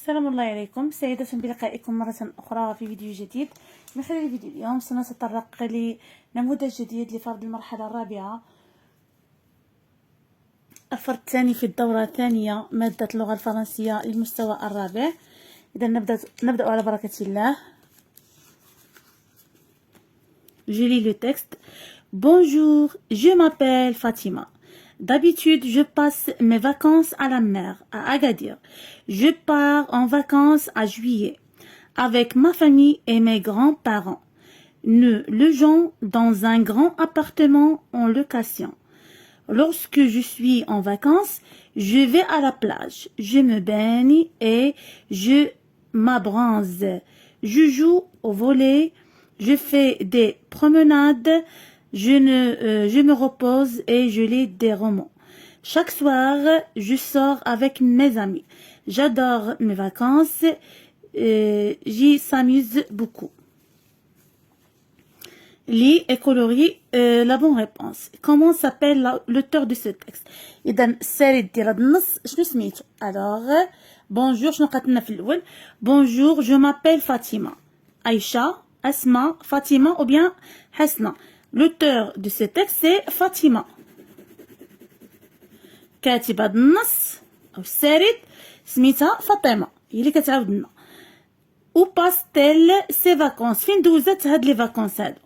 السلام الله عليكم سيدة، بلقائكم مرة أخرى في فيديو جديد. من خلال الفيديو اليوم سنتطرق لنموذج جديد لفرض المرحلة الرابعة، الفرض الثاني في الدورة الثانية، مادة اللغة الفرنسية للمستوى الرابع. إذا نبدأ على بركة الله. Je lis le texte. Bonjour, je m'appelle Fatima. D'habitude, je passe mes vacances à la mer, à Agadir. Je pars en vacances à juillet, avec ma famille et mes grands-parents. Nous logeons dans un grand appartement en location. Lorsque je suis en vacances, je vais à la plage, je me baigne et je m'abronze. Je joue au volley, je fais des promenades, je me repose et je lis des romans. Chaque soir, je sors avec mes amis. J'adore mes vacances, j'y s'amuse beaucoup. Lis et colorie la bonne réponse. Comment s'appelle l'auteur de ce texte؟ إذا السارد ديال هذا النص شنو سميتو؟ alors bonjour شنو قالت في الأول؟ bonjour je m'appelle Fatima. Aïcha, Asma, Fatima ou bien Hasna. L'auteur de ce texte c'est Fatima. كاتب هذا النص أو السارد سميتها فاطمة، هي اللي كتعاود لنا. Où passe-t-elle ses vacances؟ فين دوزت هاد لي فاكونس هادو؟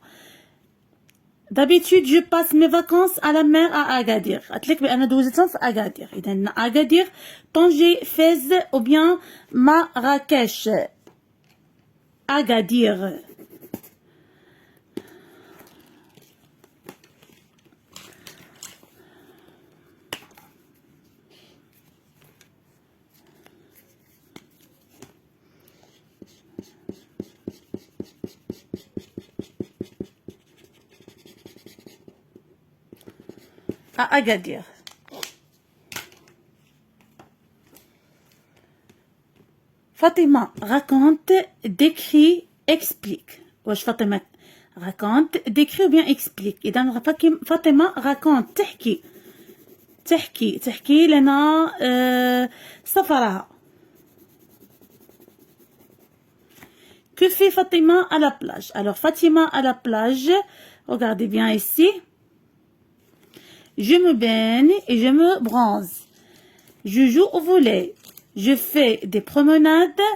D'habitude, je passe mes vacances à la mer à Agadir. قالت لك بأن دوزتهم في أغادير. إذا أغادير، طنجة، فاس أو bien مراكش. أغادير. À Agadir. Fatima raconte, décrit, explique. واش فاطمة raconte, décrit ou bien explique؟ إذا فاطمة raconte تحكي لنا سفرها. Que fait Fatima à la plage? Alors Fatima à la plage, regardez bien ici. Je me baigne et je me bronze. Je joue au volley. Je fais des promenades.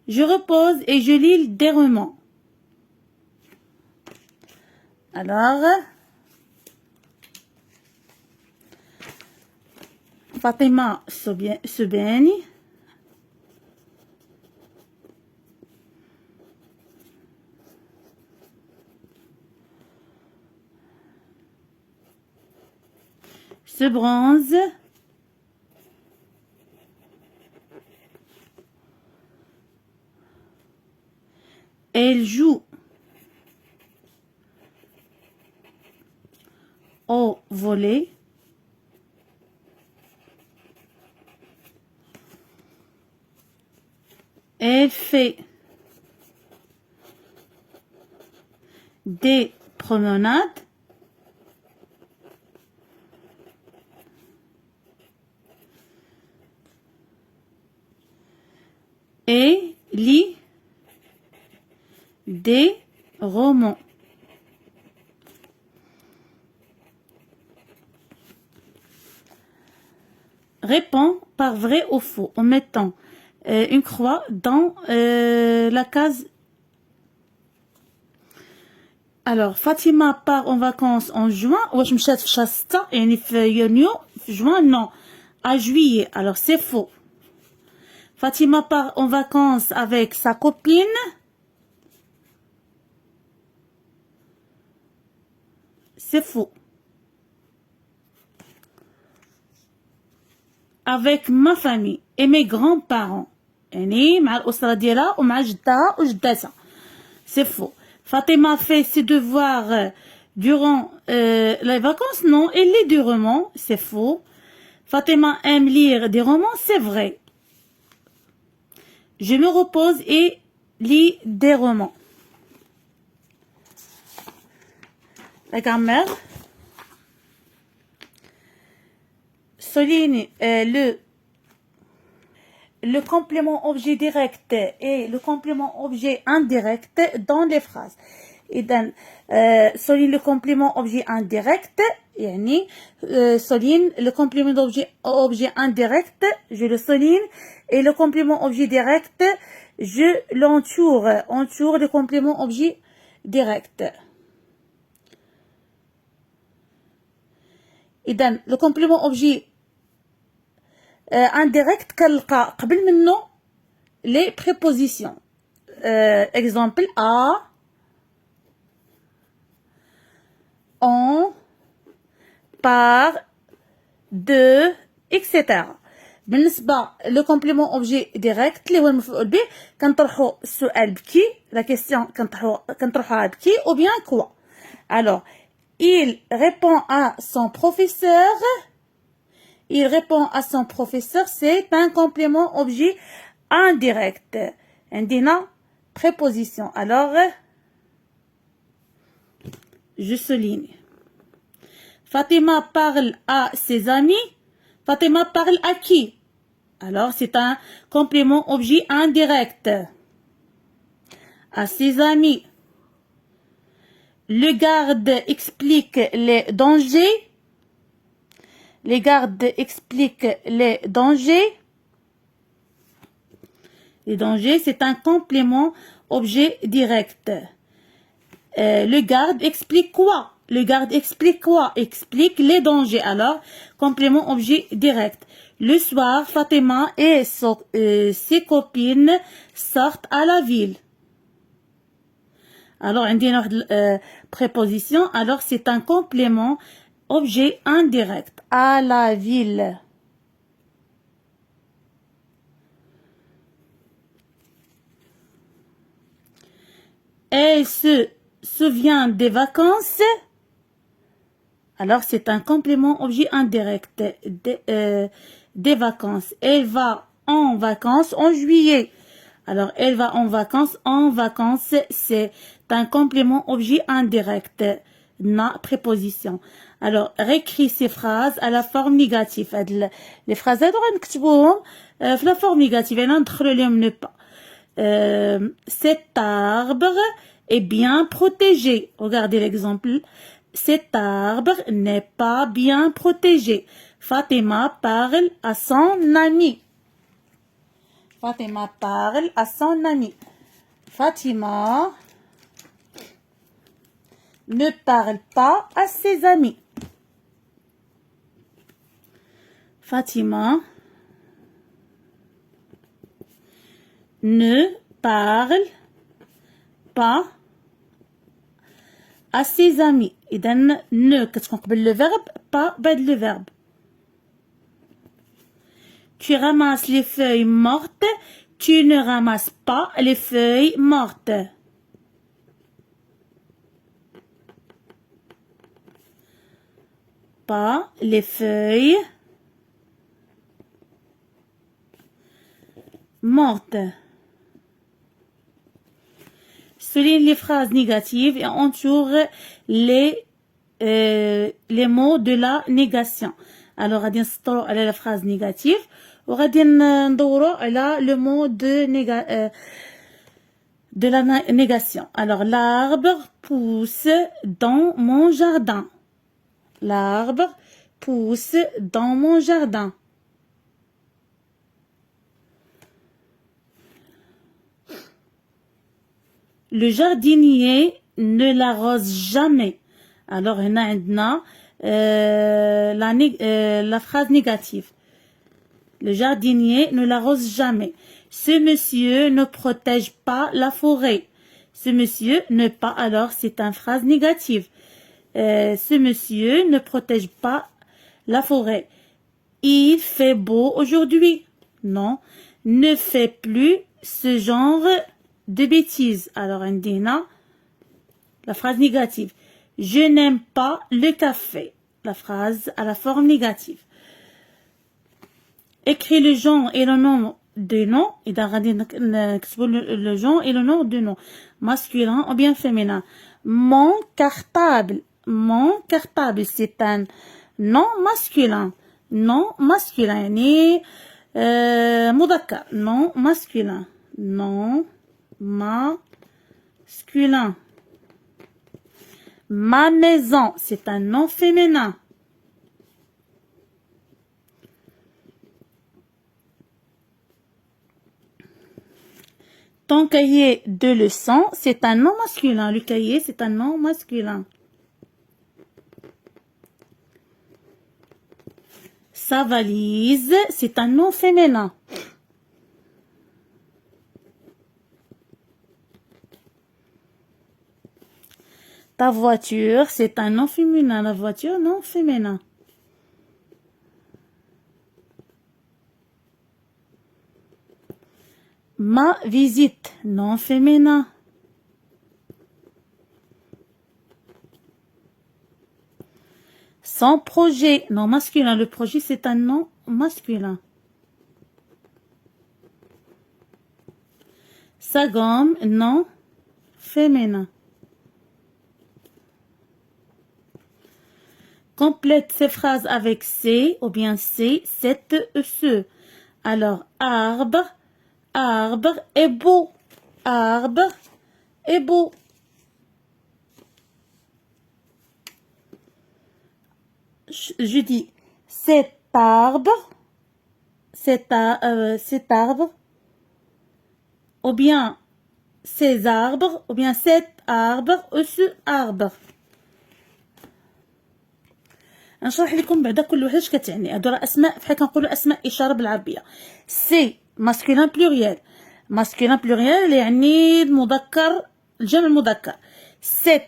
Je repose et je lis des romans. Alors, Fatima se baigne. Se bronze. Elle joue au volley. Elle fait des promenades. Et lit des romans. Réponds par vrai ou faux en mettant une croix dans la case. Alors Fatima part en vacances en juin. واش مشات في شهر 6 يعني في يونيو؟ في juin non, à juillet. Alors c'est faux. Fatima part en vacances avec sa copine. C'est faux. Avec ma famille et mes grands-parents. يعني مع الأسرة ديالها ومع جدها وجداتها. C'est faux. Fatima fait ses devoirs durant les vacances. Non, elle lit des romans. C'est faux. Fatima aime lire des romans. C'est vrai. Je me repose et lis des romans. La grammaire. souligne le complément objet direct et le complément objet indirect dans les phrases. إذن souligne le complément objet indirect يعني souligne le complément objet indirect, je le souligne, et le complément objet direct, je entoure le complément objet direct. إذن le complément objet indirect كنلقى قبل منه les prépositions. Exemple à, on, par, de, etc. بالنسبة le complément objet direct اللي هو المفعول به كنطرحوا السؤال بكي la question كنطرحوها بكي ou bien quoi. Alors il répond à son professeur. Il répond à son professeur, c'est un complément objet indirect. عندنا préposition. Alors je souligne. Fatima parle à ses amis. Fatima parle à qui? Alors c'est un complément objet indirect. À ses amis. Le garde explique les dangers. Les gardes expliquent les dangers. Les dangers, c'est un complément objet direct. Le garde explique quoi? Le garde explique quoi? Explique les dangers. Alors, complément objet direct. Le soir, Fatima et ses copines sortent à la ville. Alors, on dit une préposition. Alors, c'est un complément objet indirect. À la ville. Elle se souvient des vacances. Alors, c'est un complément objet indirect des vacances. Elle va en vacances en juillet. Alors, elle va en vacances. En vacances, c'est un complément objet indirect. Na préposition. Alors, réécris ces phrases à la forme négative. Les phrases, elles doivent نكتبوهم في la forme négative. Et ندخلوا لهم ne pas. Cet arbre est bien protégé. Regardez l'exemple. Cet arbre n'est pas bien protégé. Fatima parle à son ami. Fatima parle à son ami. Fatima ne parle pas à ses amis. Fatima ne parle pas à ses amis. إذن ne كتكون قبل le verbe pas بعد le verbe. Tu ramasses les feuilles mortes. Tu ne ramasses pas les feuilles mortes. Pas les feuilles mortes. Souligne les phrases négatives et entoure les mots de la négation. Alors, غادي نسطروا على la phrase négative وغادي ندوروا على le mot de la négation. Alors, l'arbre pousse dans mon jardin. L'arbre pousse dans mon jardin. Le jardinier ne l'arrose jamais. Alors, on a la phrase négative. Le jardinier ne l'arrose jamais. Ce monsieur ne protège pas la forêt. Ce monsieur ne pas, alors c'est une phrase négative. Ce monsieur ne protège pas la forêt. Il fait beau aujourd'hui. Non, ne fait plus ce genre de bêtises. Alors, Indina, la phrase négative. Je n'aime pas le café. La phrase à la forme négative. Écris le genre et le nom de nom. Et le genre et le nom de nom. Masculin ou bien féminin. Mon cartable. Mon cartable, c'est un nom masculin. Non masculin. مذكر non masculin non masculin. Ma maison, c'est un nom féminin. Ton cahier de leçons, c'est un nom masculin. Le cahier, c'est un nom masculin. Sa valise, c'est un nom féminin. Ta voiture, c'est un nom féminin. La voiture, nom féminin. Ma visite, nom féminin. Son projet, nom masculin. Le projet, c'est un nom masculin. Sa gomme, nom féminin. Complète ces phrases avec C ou bien C, cette, ce. Alors, arbre, arbre est beau. Arbre est beau. Je dis cet arbre, cet arbre, ou bien ces arbres, ou bien cet arbre, ou ce arbre. نشرح لكم بعدا كل وحده اش كتعني. هادو راه اسماء بحال كنقولوا اسماء اشاره بالعربيه. سي ماسكولين بلوريال. ماسكولين بلوريال يعني المذكر الجمع المذكر. سيت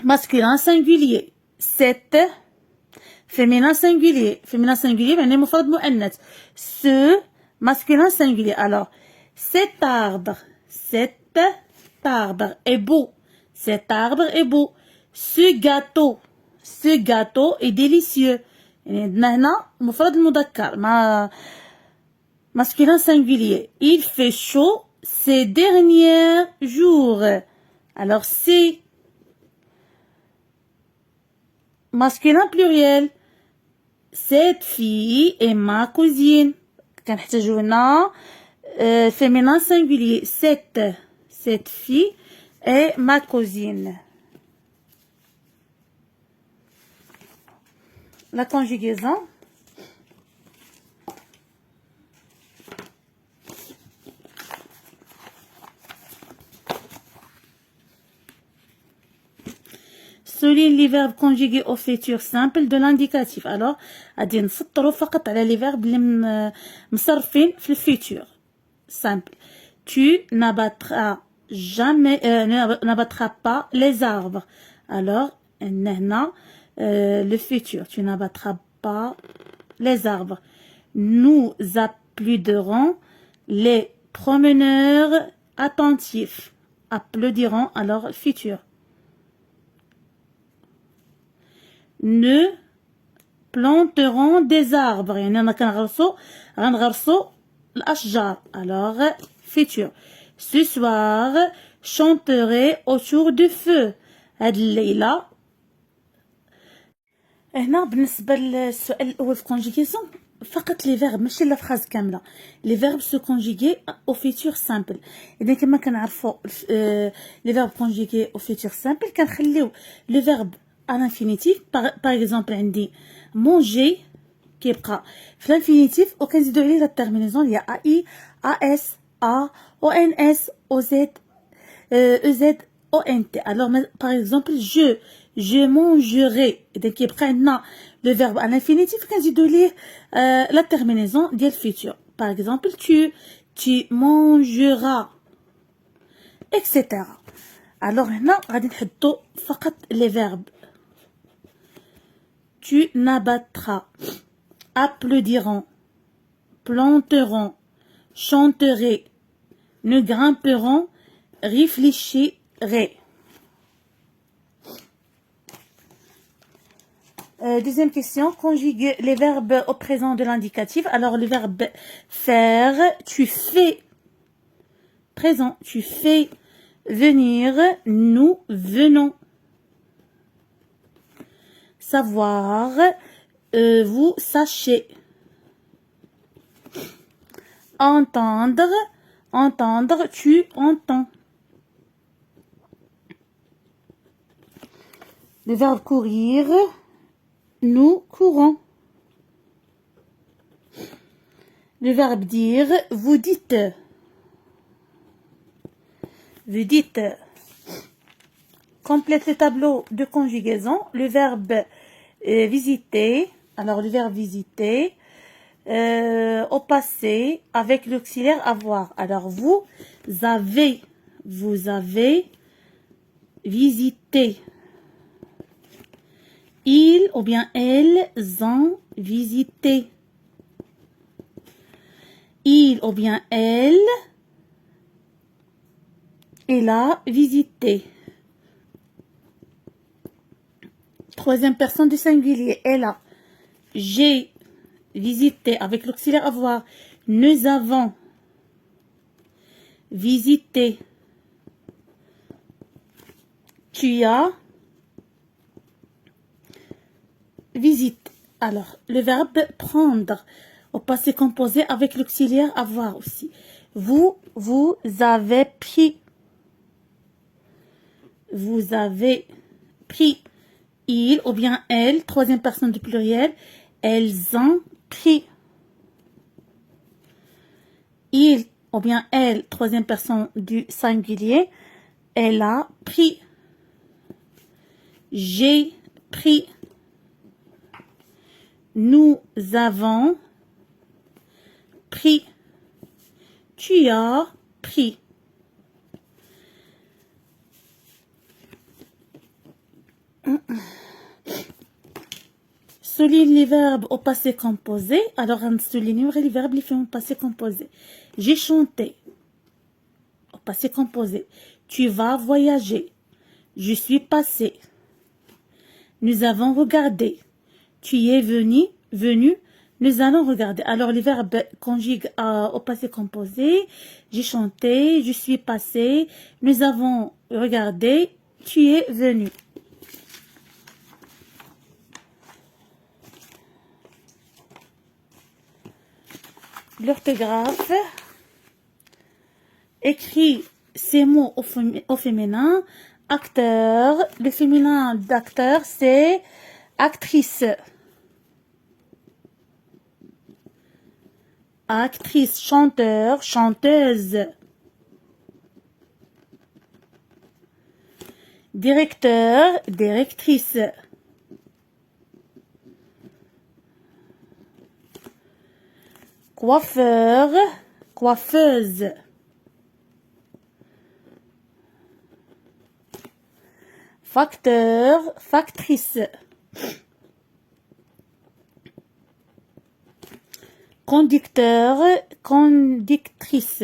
ماسكولين سينغولير. سيت féminin singulier. Féminin singulier يعني مفرد مؤنث. ce masculin singulier. Alors cet arbre est beau. Cet arbre est beau. Ce gâteau est délicieux. يعني عندنا هنا مفرد المذكر مع masculin singulier. Il fait chaud ces derniers jours. Alors c'est masculin pluriel. Cette fille est ma cousine. كنحتاجو هنا féminin singulier. Cette fille est ma cousine. La conjugaison. Souligne les verbes conjugués au futur simple de l'indicatif. Alors, غادي نسطروا فقط على les verbes اللي مصرفين في الفيتور simple. Tu n'abattras jamais n'abattras pas les arbres. Alors, هنا le futur. Tu n'abattras pas les arbres. Nous applaudirons les promeneurs attentifs. Applaudiront alors futur. Nous planterons des arbres. يعني أنا غنغرسو الأشجار. Alors futur. Ce soir chanterai autour du feu. هاد الليلة. هنا بالنسبة للسؤال الأول في conjugaison فقط لي فيرب ماشي لا فراز كاملة. لي فيرب سو كونجيغي او فيتور سامبل. إذا كما كنعرفوا لي فيرب كونجيغي او فيتور سامبل كنخليو لو فيرب à l'infinitif. par exemple عندي manger كيبقى في l'infinitif وكنزيدو عليه لا terminaison هي ai as a ons oz ez ont. alors par exemple je mangerai. إذا كيبقى عندنا le verbe à l'infinitif كنزيدو ليه la terminaison ديال futur. par exemple tu mangeras etc. alors هنا غادي نحدو فقط les verbes. Tu n'abattras, applaudiront, planteront, chanterai, nous grimperons, réfléchirai. Deuxième question, conjugue les verbes au présent de l'indicatif. Alors le verbe faire, tu fais, présent, tu fais venir, nous venons. Savoir, vous sachez. Entendre, entendre, tu entends. Le verbe courir, nous courons. Le verbe dire, vous dites. Vous dites. Complète le tableau de conjugaison. Le verbe visiter. Alors, le verbe visiter. Au passé, avec l'auxiliaire avoir. Alors, vous avez visité. Ils ou bien elles ont visité. Il ou bien elle a visité. Troisième personne du singulier, elle a. J'ai visité avec l'auxiliaire avoir. Nous avons visité. Tu as visite. Alors, le verbe prendre au passé composé avec l'auxiliaire avoir aussi. Vous avez pris. Vous avez pris. Il ou bien elle, troisième personne du pluriel, elles ont pris. Il ou bien elle, troisième personne du singulier, elle a pris. J'ai pris. Nous avons pris. Tu as pris. Souligne les verbes au passé composé. Alors, on souligne les verbes au passé composé. J'ai chanté. Au passé composé. Tu vas voyager. Je suis passé. Nous avons regardé. Tu es venu. Nous allons regarder. Alors, les verbes conjuguent au passé composé. J'ai chanté. Je suis passé. Nous avons regardé. Tu es venu. L'orthographe. Écrit ces mots au féminin. Acteur. Le féminin d'acteur, c'est actrice. Actrice, chanteur, chanteuse. Directeur, directrice. Coiffeur, coiffeuse. Facteur, factrice. Conducteur, conductrice.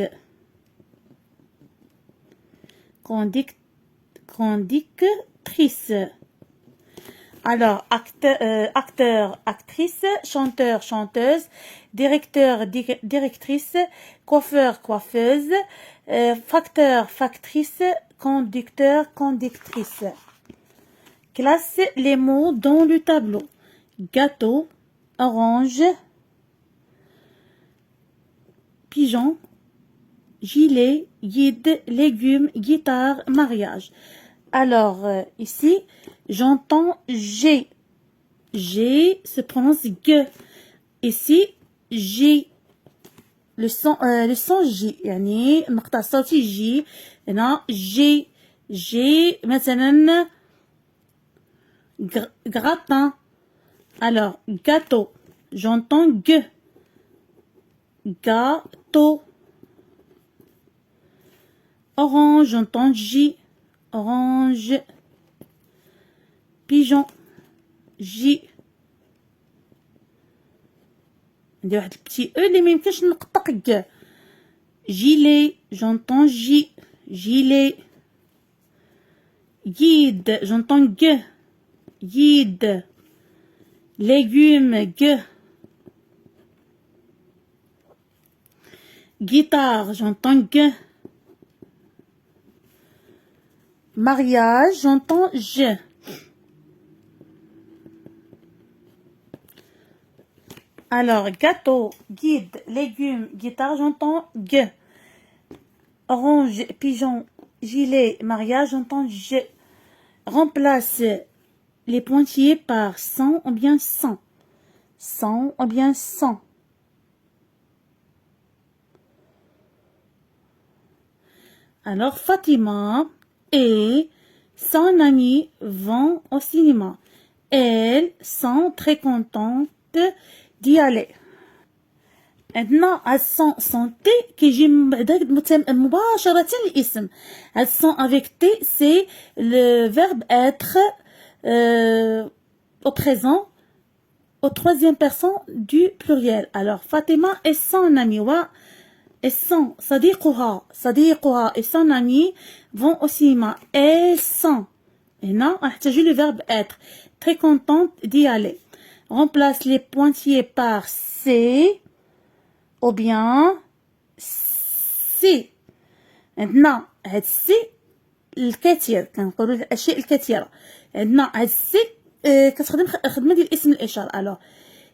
Conductrice. Alors, acteur, actrice, chanteur, chanteuse, directeur, directrice, coiffeur, coiffeuse, facteur, factrice, conducteur, conductrice. Classe les mots dans le tableau. Gâteau, orange, pigeon, gilet, guide, légumes, guitare, mariage. Alors, ici, j'entends G. G se prononce G. Ici, J. Le son J. يعني مقطع الصوتي J. هنا G. G. مثلا gratin. Alors, gâteau. J'entends G. Gâteau. Orange, j'entends J. Orange. Pigeon. J. عندي واحد البتي او اللي ميمكنش نقطق ك. Gilet, j'entends J. Gilet. Guide, j'entends G. Guide. Légumes, G. Guitare, j'entends G. Mariage, j'entends G. Alors, gâteau, guide, légumes, guitare, j'entends G. Orange, pigeon, gilet, mariage, j'entends G. Remplace les pointillés par sans ou bien sans. Sans ou bien sans. Alors, Fatima et son amie vont au cinéma. Elles sont très contentes d'y aller. عندنا الصون سونتي كيجي بعدا مباشرة الاسم. الصون avec T c'est le verbe être au présent au troisième personne du pluriel. Alors Fatima et son ami et son صديقها et son ami vont au cinéma. Elles sont هنا نحتاجو le verbe être. Très contente d'y aller. Remplace les pointillés par C ou bien سي. عندنا هاد السي الكثير كنقولوا الاشياء الكثيره. عندنا هاد السي كتخدم خدمه ديال اسم الاشاره. الوغ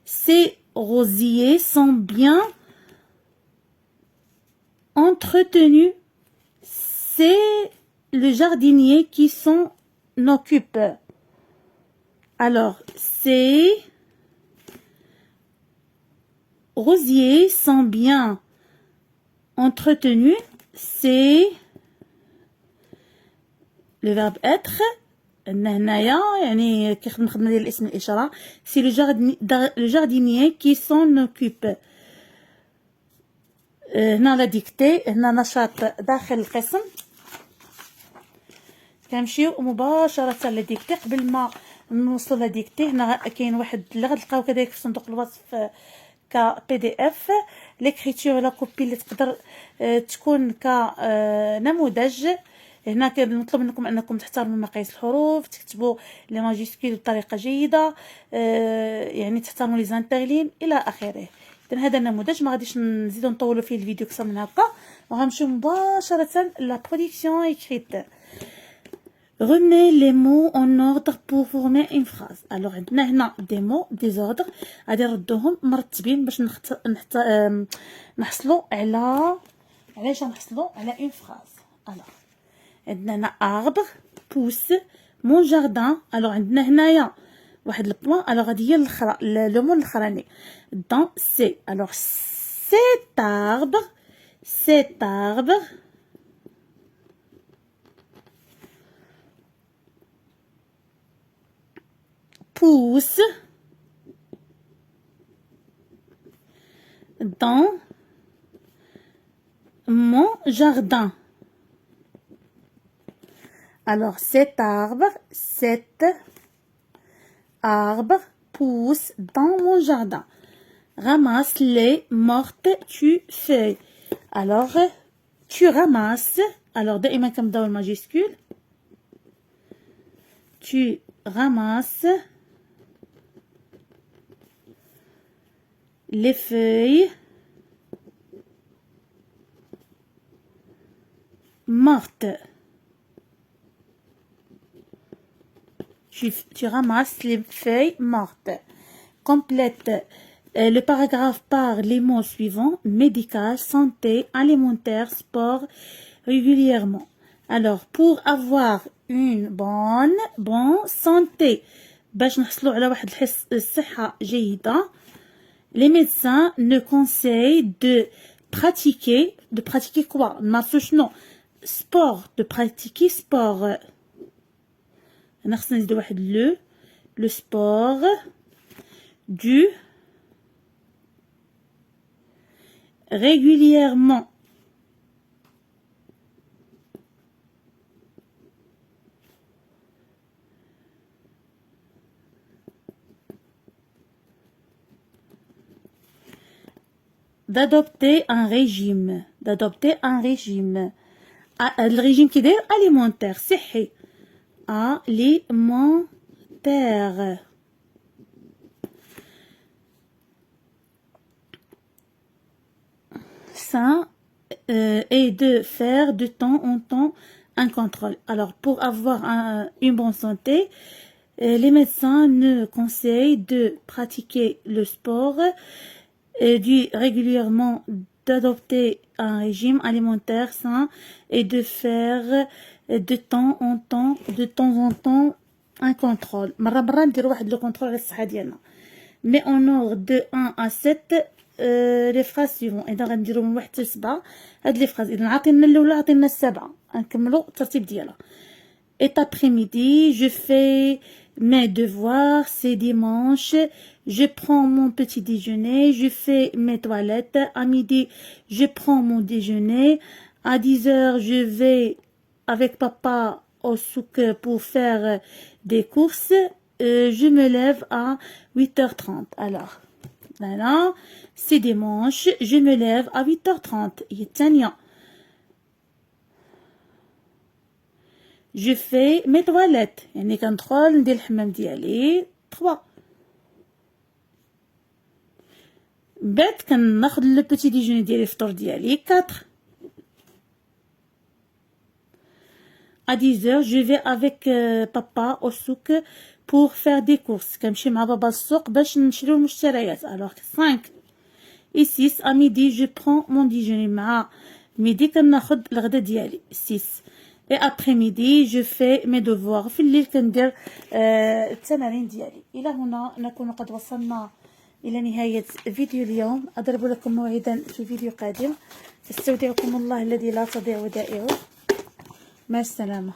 ces rosiers sont bien entretenus. C'est le jardinier qui s'en occupe. Alors ces rosiers sont bien entretenus. C'est le verbe être. هنايا يعني كيخدم خدمه ديال الاسم الاشاره. C'est le jardinier qui s'en occupe. هنا لا ديكتي. هنا نشاط داخل القسم. كنمشيو مباشره لديكتي. قبل ما نوصلوا لديكتي هنا كاين واحد اللي غتلقاو كذلك في صندوق الوصف ك PDF ليكريتور ولا كوبي اللي تقدر تكون كنموذج. هنا كنطلب منكم انكم تحترموا مقاييس الحروف، تكتبوا لي ماجيسكول بطريقه جيده، يعني تحترموا لي زانترلين الى اخره. اذا هذا النموذج ما غاديش نزيدو نطولوا فيه الفيديو اكثر من هكا، وغنمشيو مباشره لا برودكسيون ايكريت. Remets les mots en ordre pour former une phrase. Alors عندنا هنا des mots des ordres غادي نردوهم مرتبين باش نحصلوا على علاش نحصلوا على une phrase. alors عندنا هنا arbre pousse mon jardin. alors عندنا هنايا واحد البوان. alors غادي هي لو مو الاخراني dans c'est. alors cet arbre pousse dans mon jardin. Alors cet arbre pousse dans mon jardin. Ramasse les mortes feuilles. alors tu ramasses. alors دائما كنبداو الماجيسكول. tu ramasses les feuilles mortes. Tu ramasses les feuilles mortes. Complète le paragraphe par les mots suivants: médical, santé, alimentaire, sport, régulièrement. Alors pour avoir une bonne santé باش نحصلوا على واحد الصحة جيدة, les médecins ne conseillent de pratiquer quoi? نمارسو شنو؟ sport, de pratiquer sport. هنا خصنا نزيدو واحد le sport du régulièrement. d'adopter un régime. الرجيم كي داير alimentaire صحي. alimentaire. ça et de faire de temps en temps un contrôle. alors pour avoir une bonne santé, Les médecins nous conseillent de pratiquer le sport, régulièrement d'adopter un régime alimentaire sain et de faire de temps en temps un contrôle. مرة مرة نديرو واحد لو كونترول على الصحة ديالنا. Mais en ordre de 1 à 7 les phrases suivantes. إذا غنديرو من 1 حتى 7 هاد لي phrases. إذا عطينا الأولى عطينا السبعة غنكملو الترتيب ديالها. Et après-midi, je fais mes devoirs, c'est dimanche, je prends mon petit déjeuner, je fais mes toilettes, à midi, je prends mon déjeuner, à 10 heures, je vais avec papa au souk pour faire des courses, je me lève à 8h30. Alors, voilà, c'est dimanche, je me lève à 8h30. الثانية. Je fais mes toilettes. يعني كندخل ندير الحمام ديالي. 3. بعد كناخد لو بوتي ديجوني ديالي الفطور ديالي. 4. À 10 heures, je vais avec papa au souk pour faire des courses. كنمشي مع بابا السوق باش نشريو المشتريات. Alors 5. Et 6. À midi, je prends mon déjeuner. مع ميدي كناخد الغدا ديالي. 6. Et après-midi, je fais mes devoirs. في الليل كندير التمارين ديالي. إلى هنا نكون قد وصلنا إلى نهاية فيديو اليوم. أضرب لكم موعدا في فيديو قادم. استودعكم الله الذي لا تضيع ودائعه. مع السلامة.